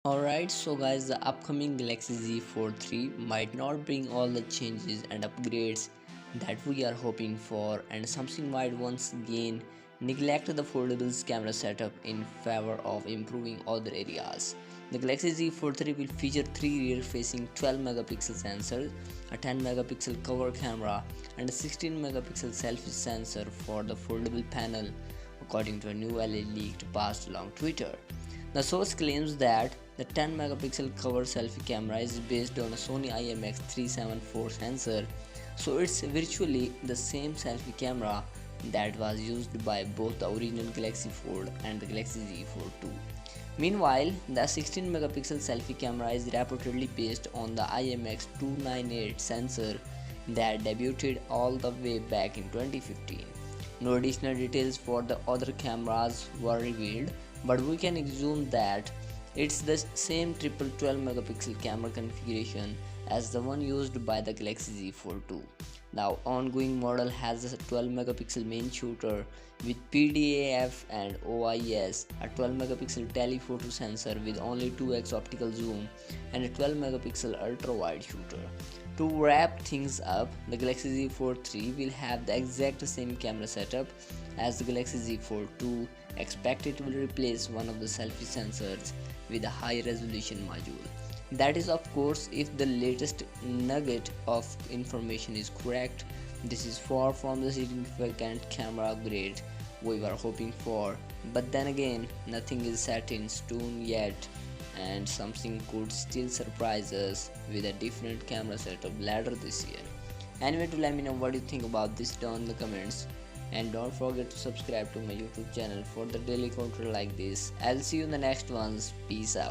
Alright, so guys, the upcoming Galaxy Z Fold 3 might not bring all the changes and upgrades that we are hoping for, and Samsung might once again neglect the foldables camera setup in favor of improving other areas. The Galaxy Z Fold 3 will feature three rear-facing 12 megapixel sensors, a 10 megapixel cover camera, and a 16 megapixel selfie sensor for the foldable panel, according to a new alleged leaked past along Twitter. The source claims that the 10 megapixel cover selfie camera is based on a Sony IMX374 sensor, so it's virtually the same selfie camera that was used by both the original Galaxy Fold and the Galaxy Z Fold 2. Meanwhile, the 16 megapixel selfie camera is reportedly based on the IMX298 sensor that debuted all the way back in 2015. No additional details for the other cameras were revealed, but we can assume that it's the same triple 12 megapixel camera configuration as the one used by the Galaxy Z Fold 2. The ongoing model has a 12 megapixel main shooter with PDAF and OIS, a 12 megapixel telephoto sensor with only 2x optical zoom, and a 12 megapixel ultra wide shooter. To wrap things up, the Galaxy Z Fold 3 will have the exact same camera setup as the Galaxy Z Fold 2, except it will replace one of the selfie sensors with a high resolution module. That is, of course, if the latest nugget of information is correct. This is far from the significant camera upgrade we were hoping for, but then again, nothing is set in stone yet, and something could still surprise us with a different camera setup later this year. Anyway, to let me know what you think about this down in the comments, and don't forget to subscribe to my YouTube channel for the daily content like this. I'll see you in the next ones. Peace out.